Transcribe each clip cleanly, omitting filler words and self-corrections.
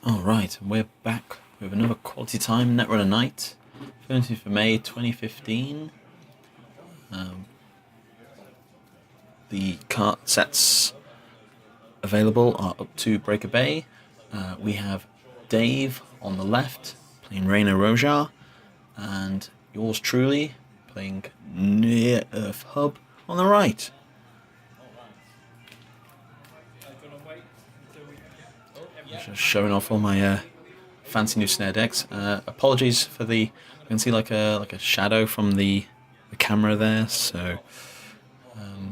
Alright, and we're back with another quality time Netrunner night, 30th of May 2015. The card sets available are up to Breaker Bay. We have Dave on the left playing Reina Roja, and yours truly playing Near Earth Hub on the right. Just showing off all my fancy new snare decks. Apologies for the, you can see like a shadow from the camera there, so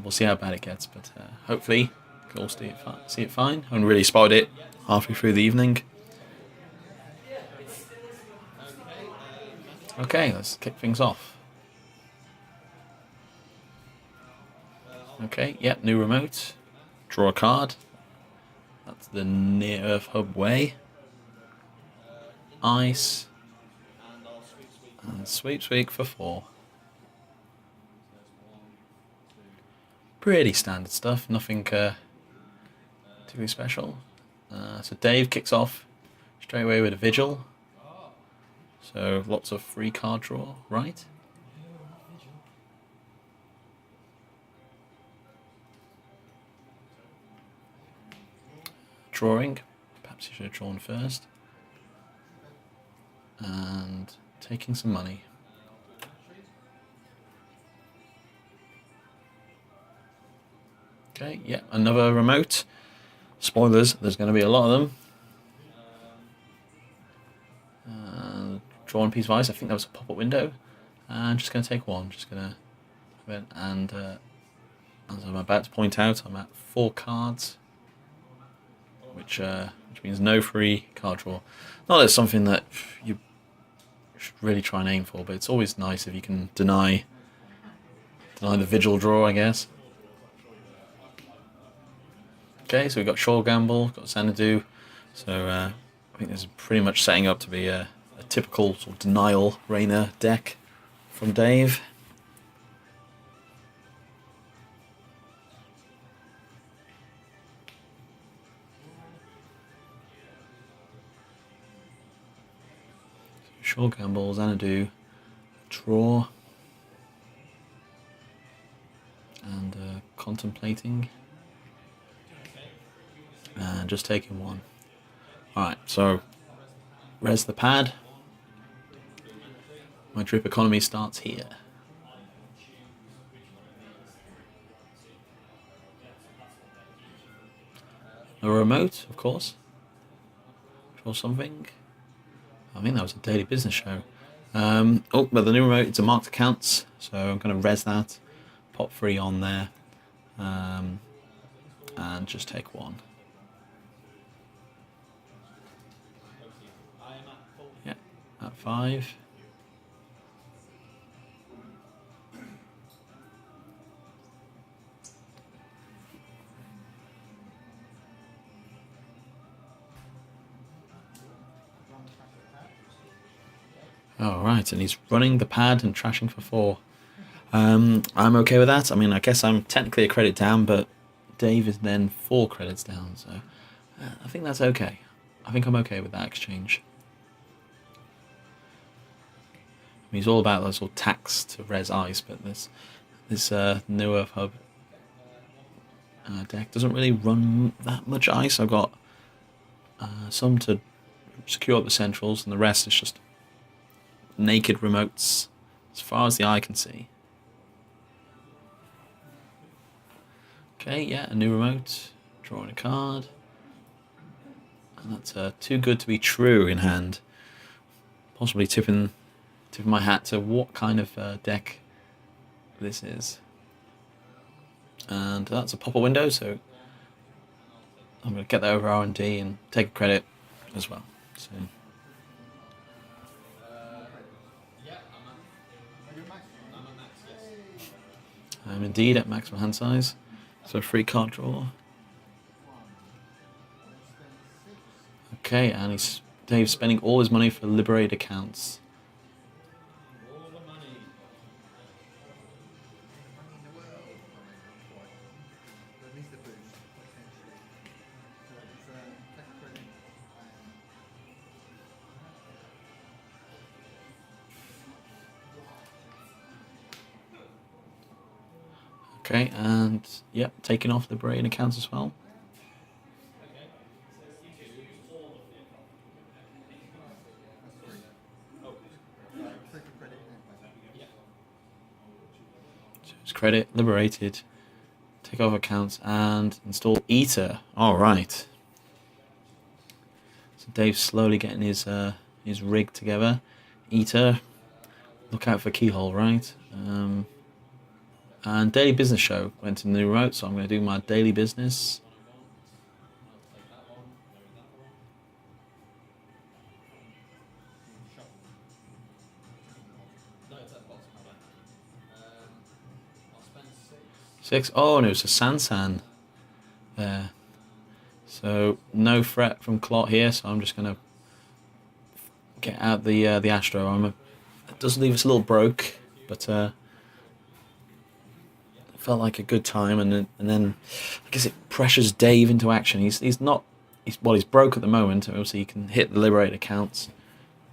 we'll see how bad it gets, but hopefully you can all see it fine. I haven't really spotted it halfway through the evening. Okay, let's kick things off. Okay, yep, new remote. Draw a card. That's the Near Earth Hub way. Ice. And Sweep for 4. Pretty standard stuff, nothing particularly special. So Dave kicks off straight away with a Vigil. So lots of free card draw, right? Drawing, perhaps you should have drawn first. And taking some money. Okay, yeah, another remote. Spoilers, there's going to be a lot of them. Drawn a piece of ice, I think that was a pop-up window. And just going to take one, just going to have it. And as I'm about to point out, I'm at 4 cards, which means no free card draw. Not that it's something that you should really try and aim for, but it's always nice if you can deny the Vigil draw, I guess. Okay, so we've got Shore Gamble, got Xanadu, so I think this is pretty much setting up to be a typical sort of denial Reina deck from Dave. Shore Gamble, Xanadu, draw, and contemplating, and just taking one. Alright, so res the pad. My drip economy starts here. A remote, of course. Draw something. I think that was a daily business show. Oh, but the new remote, it's a marked accounts, so I'm going to res that. Pop 3 on there. And just take one. Yeah, at 5. Alright, and he's running the pad and trashing for 4. I'm okay with that. I mean, I guess I'm technically a credit down, but Dave is then 4 credits down, so I think that's okay. I think I'm okay with that exchange. I mean, he's all about those sort of tax to res ice, but this New Earth Hub deck doesn't really run that much ice. I've got some to secure up the centrals, and the rest is just naked remotes as far as the eye can see. Okay, yeah, a new remote, drawing a card, and that's too good to be true in hand. Possibly tipping my hat to what kind of deck this is. And that's a pop-up window, so I'm going to get that over R&D and take a credit as well. So I'm indeed at maximum hand size, so free card draw. Okay, and Dave's spending all his money for liberated accounts. Okay, and yep, taking off the Liberated accounts as well. So it's credit, liberated, take off accounts, and install Eater. All right. So Dave's slowly getting his rig together. Eater, look out for keyhole, right? And daily business show went in the new route, so I'm going to do my daily business. Six. Oh, and it was a Sansan there. So no threat from Clot here, so I'm just going to get out the Astro. It does leave us a little broke, but felt like a good time, and then I guess it pressures Dave into action. He's broke at the moment. Obviously, he can hit the liberated accounts,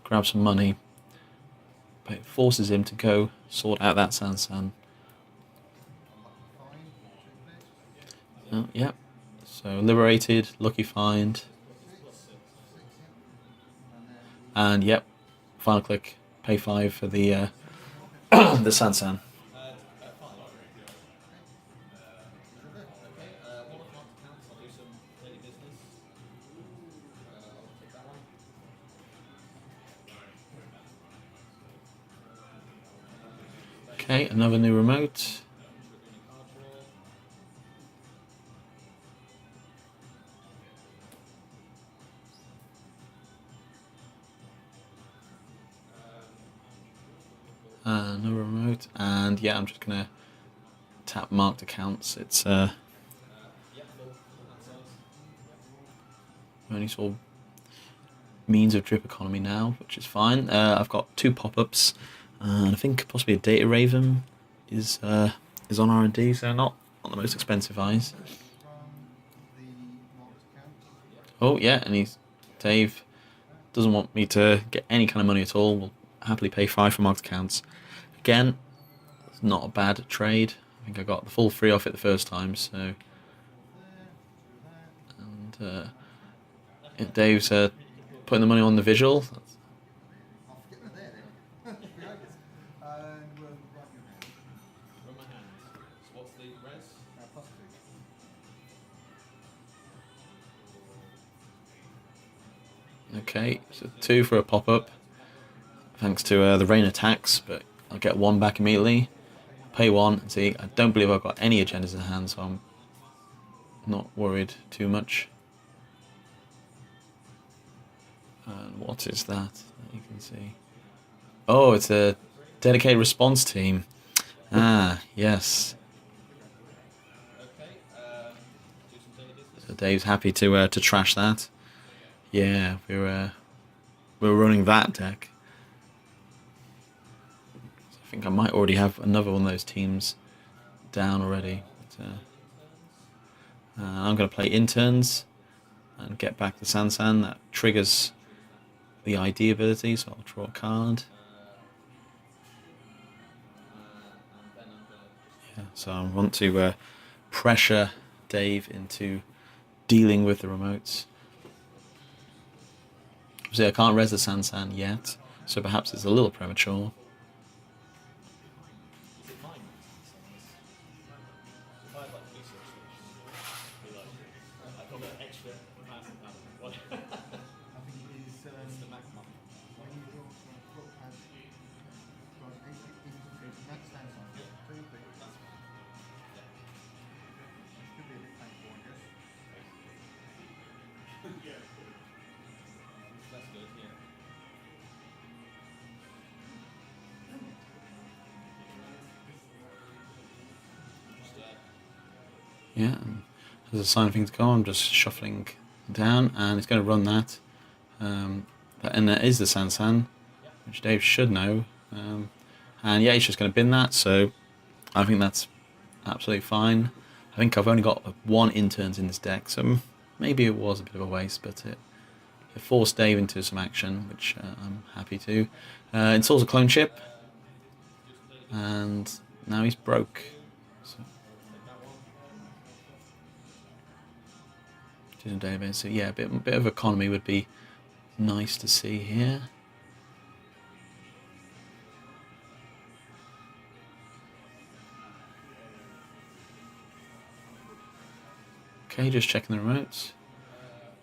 grab some money, but it forces him to go sort out that Sansan. Yep. So liberated, lucky find, and yep, final click, pay 5 for the the Sansan. Okay, another new remote. Another remote, and yeah, I'm just gonna tap marked accounts. It's only sort of means of drip economy now, which is fine. I've got 2 pop-ups, and I think possibly a Data Raven is on R&D, so not the most expensive eyes. Oh yeah, and Dave doesn't want me to get any kind of money at all. We'll happily pay 5 for marked accounts. Again, it's not a bad trade. I think I got the full free off it the first time, so. And Dave's putting the money on the visual. Okay, so 2 for a pop-up, thanks to the Reina tax, but I'll get 1 back immediately. Pay 1, and see, I don't believe I've got any agendas in hand, so I'm not worried too much. And what is that you can see? Oh, it's a dedicated response team. Ah, yes. So Dave's happy to trash that. Yeah, we're running that deck. So I think I might already have another one of those teams down already. But, I'm going to play interns and get back the Sansan. That triggers the ID ability, so I'll draw a card. Yeah, so I want to pressure Dave into dealing with the remotes. Obviously, I can't res the Sansan yet, so perhaps it's a little premature. Yeah, as a sign of things to go, I'm just shuffling down, and it's going to run that. And that is the Sansan, which Dave should know. And yeah, he's just going to bin that, so I think that's absolutely fine. I think I've only got 1 interns in this deck, so maybe it was a bit of a waste, but it forced Dave into some action, which I'm happy to. Installs a clone chip, and now he's broke. So database. So yeah, a bit of economy would be nice to see here. Okay, just checking the remotes.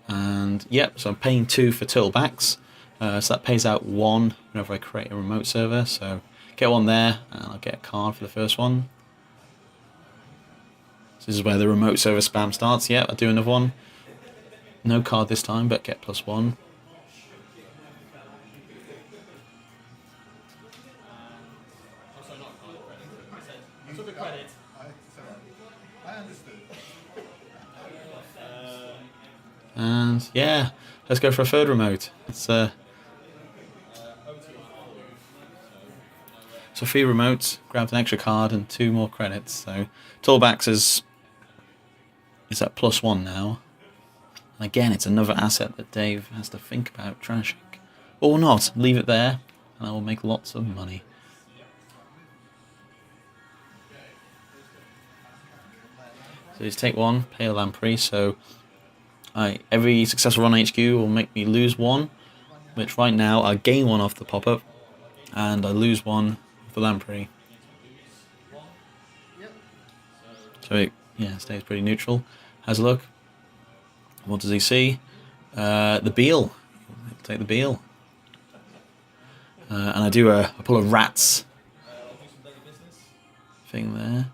And yep, so I'm paying 2 for turtlebacks. So that pays out 1 whenever I create a remote server. So get 1 there, and I'll get a card for the first one. So this is where the remote server spam starts. Yep, I'll do another one. No card this time, but get +1. And yeah, let's go for a third remote. So 3 remotes, grabbed an extra card and 2 more credits. So Toolbacks is at +1 now. And again, it's another asset that Dave has to think about trashing. Or not, leave it there, and I will make lots of money. So just take 1, pay a lamprey. So every successful run on HQ will make me lose 1, which right now I gain 1 off the pop-up, and I lose 1 with the lamprey. So it stays pretty neutral. Has a look. What does he see? The Beal. Take the Beal. And I pull a rats thing there.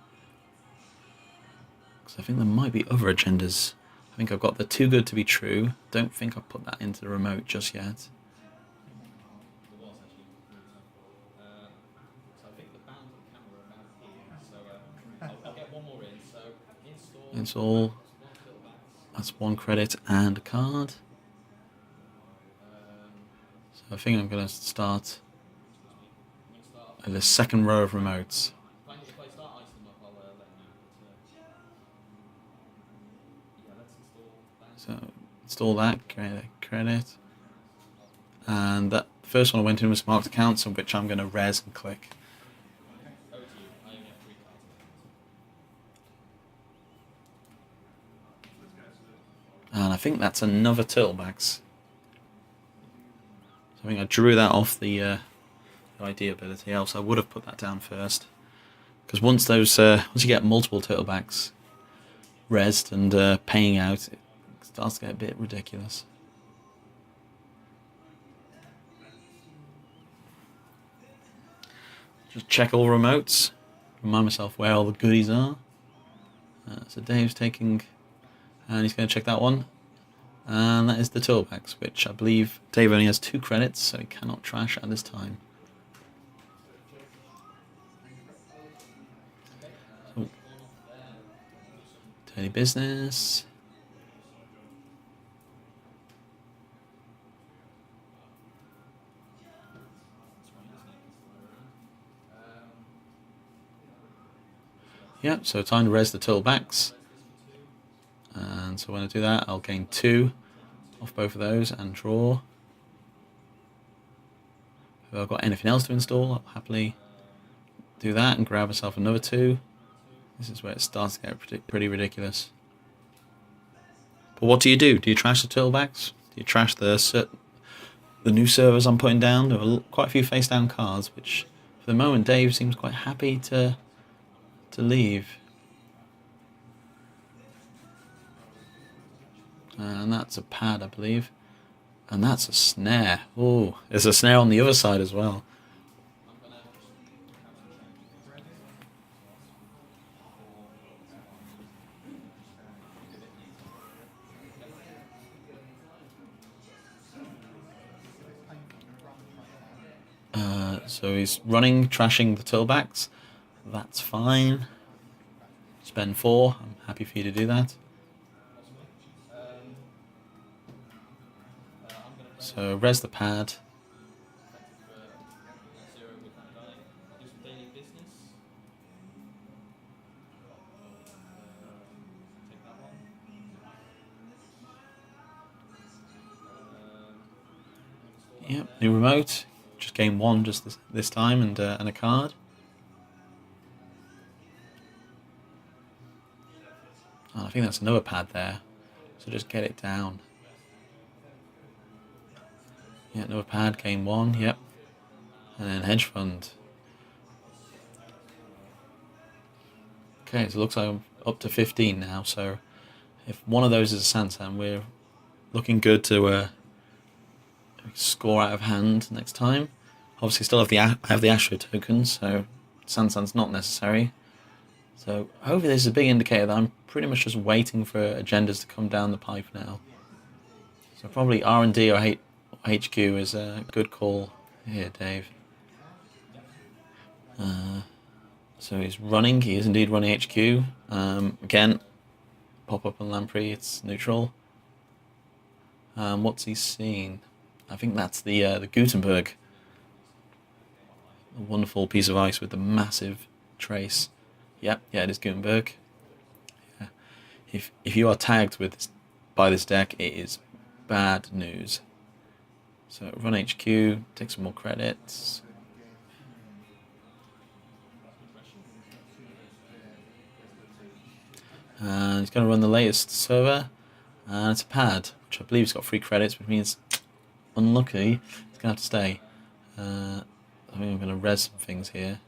Because I think there might be other agendas. I think I've got the too good to be true. Don't think I've put that into the remote just yet. Install. That's 1 credit and a card. So I think I'm going to start the second row of remotes. So install that, create a credit. And that first one I went in was marked accounts, on which I'm going to res and click. And I think that's another turtlebacks. So I think I drew that off the ID ability, else I would have put that down first. Because once you get multiple turtlebacks resed and paying out, it starts to get a bit ridiculous. Just check all remotes, remind myself where all the goodies are. So Dave's taking, and he's going to check that one. And that is the turtlebacks, which I believe Dave only has 2 credits, so he cannot trash at this time. So, daily business. Yep, so time to res the turtlebacks. And so when I do that, I'll gain 2 off both of those and draw. If I've got anything else to install, I'll happily do that and grab myself another 2. This is where it starts to get pretty ridiculous. But what do you do? Do you trash the turtlebacks? Do you trash the new servers I'm putting down? There are quite a few face down cards, which for the moment Dave seems quite happy to leave. And that's a pad, I believe. And that's a snare. Oh, there's a snare on the other side as well. So he's running, trashing the turtlebacks. That's fine. Spend 4. I'm happy for you to do that. So res the pad. Yep, new remote. Just gain 1 just this time and a card. And I think that's another pad there. So just get it down. Yeah, another pad, game 1, yep. And then hedge fund. Okay, so it looks like I'm up to 15 now, so if one of those is a Sansan, we're looking good to score out of hand next time. Obviously still have the Astro tokens, so Sansan's not necessary. So hopefully this is a big indicator that I'm pretty much just waiting for agendas to come down the pipe now. So probably R&D or HQ is a good call here, Dave. So he's running, he is indeed running HQ. Again, pop up on Lamprey, it's neutral. What's he seen? I think that's the Gutenberg. A wonderful piece of ice with the massive trace. Yep, yeah, it is Gutenberg. Yeah. If you are tagged by this deck, it is bad news. So run HQ, take some more credits. And he's going to run the latest server. And it's a pad, which I believe has got 3 credits, which means unlucky. It's going to have to stay. I think I'm going to res some things here.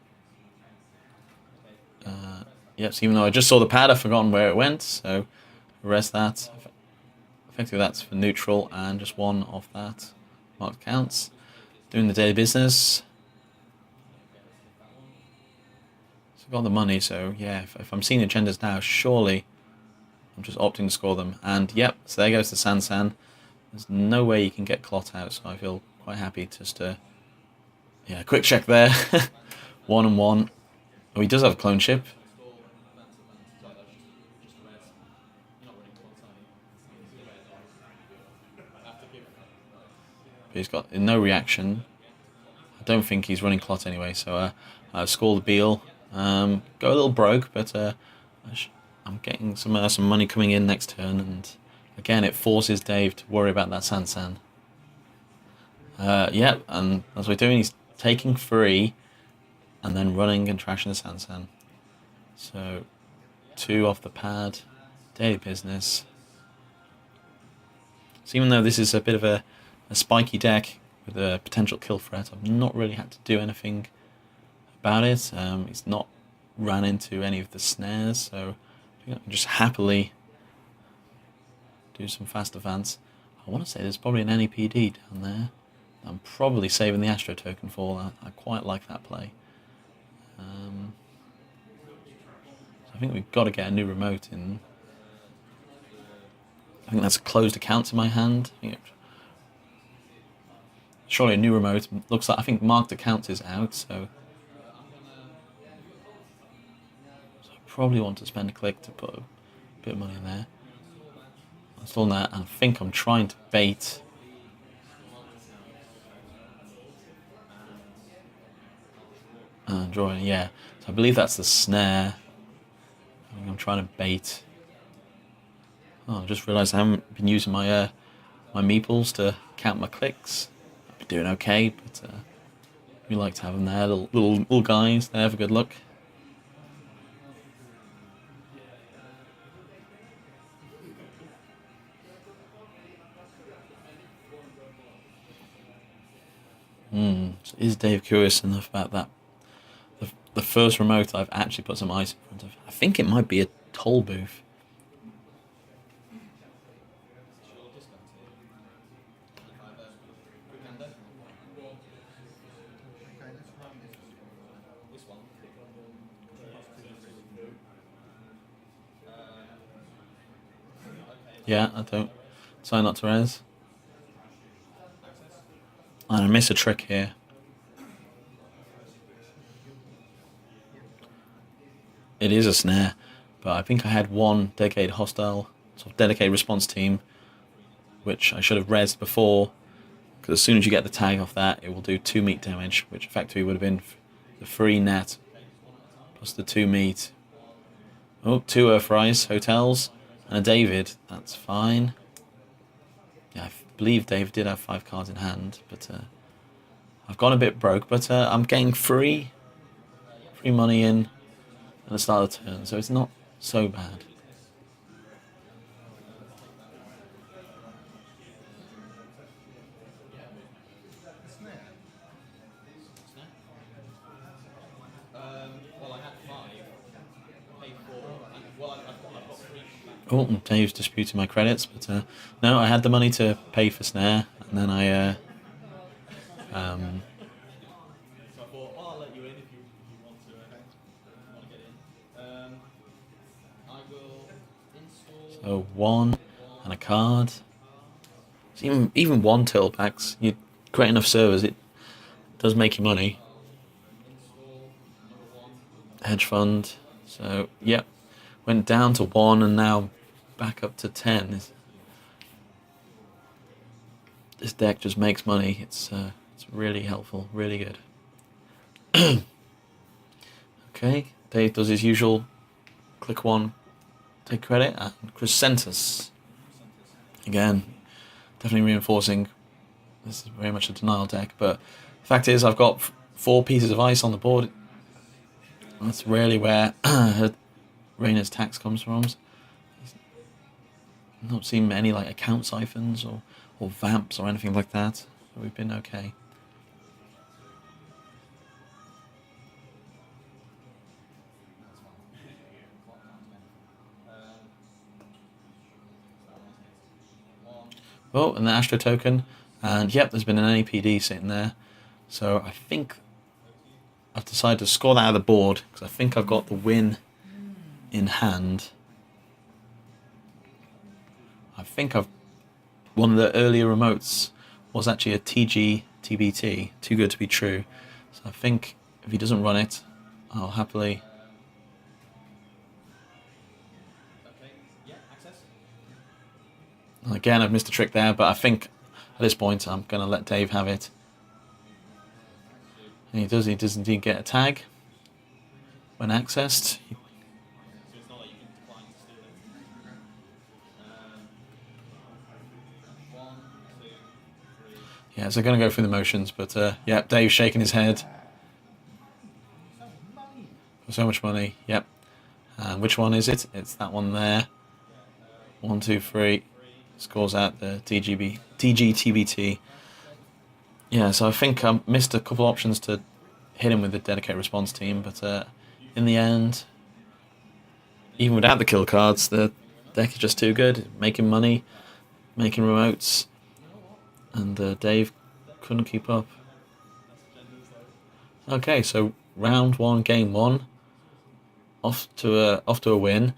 Yep, so even though I just saw the pad, I've forgotten where it went, so res that. Effectively that's for neutral, and just 1 off that. Marked counts. Doing the daily business. So I've got the money, so yeah, if I'm seeing agendas now, surely I'm just opting to score them. And yep, so there goes the Sansan. There's no way you can get Clot out, so I feel quite happy just to... Yeah, quick check there. 1 and 1. Oh, he does have a clone ship. But he's got no reaction. I don't think he's running Clot anyway, so I'll score the Beal. Go a little broke, but I'm getting some money coming in next turn, and again it forces Dave to worry about that Sansan. Yeah, and that's what we're doing. He's taking 3 and then running and trashing the Sansan. So 2 off the pad, daily business. So even though this is a bit of a spiky deck with a potential kill threat, I've not really had to do anything about it. He's not ran into any of the snares, so I think I can just happily do some fast advance. I want to say there's probably an NEPD down there. I'm probably saving the Astro token for. I quite like that play. So I think we've got to get a new remote in. I think that's a closed account in my hand. Surely a new remote. Looks like, I think marked account is out, so I probably want to spend a click to put a bit of money in there. I'm still on that, and I think I'm trying to bait. Drawing, yeah. So I believe that's the snare. I think I'm trying to bait. Oh, I just realised I haven't been using my my meeples to count my clicks. I've been doing okay, but we like to have them there, little guys there for good luck. So is Dave curious enough about that? The first remote I've actually put some ice in front of. I think it might be a toll booth. Yeah, I don't. Try not to res. And I miss a trick here. It is a snare, but I think I had 1 dedicated hostile, sort of dedicated response team, which I should have resed before, because as soon as you get the tag off that, it will do 2 meat damage, which effectively would have been the 3 net plus the 2 meat. Oh, 2 Earthrise hotels and a David. That's fine. Yeah, I believe Dave did have 5 cards in hand, but I've gone a bit broke. But I'm getting free money in at the start of the turn, so it's not so bad. Oh, Dave's disputing my credits, but no, I had the money to pay for snare, and then I so one and a card. So even one tiltbacks, you create enough servers, it does make you money. Hedge fund. So yep, went down to 1 and now back up to 10. This deck just makes money. It's really helpful, really good. Okay, Dave does his usual click 1, take credit, and Chrysanthus. Again, definitely reinforcing this is very much a denial deck, but the fact is I've got 4 pieces of ice on the board. That's really where Reina's tax comes from. I've not seen many like account siphons or vamps or anything like that. So we've been okay. Oh, and the Astro token. And yep, there's been an APD sitting there. So I think I've decided to score that out of the board because I think I've got the win in hand. I think one of the earlier remotes was actually a TG TBT, too good to be true. So I think if he doesn't run it, I'll happily. Again, I've missed a trick there, but I think at this point I'm going to let Dave have it. And he does indeed get a tag when accessed. Yeah, so going to go through the motions, but yeah, Dave's shaking his head. For so much money, yep. And which one is it? It's that one there. 1, 2, 3. Scores out the TGTBT. Yeah, so I think I missed a couple options to hit him with the dedicated response team, but in the end, even without the kill cards, the deck is just too good. Making money, making remotes, and Dave couldn't keep up. Okay, so round 1, game 1, off to a win.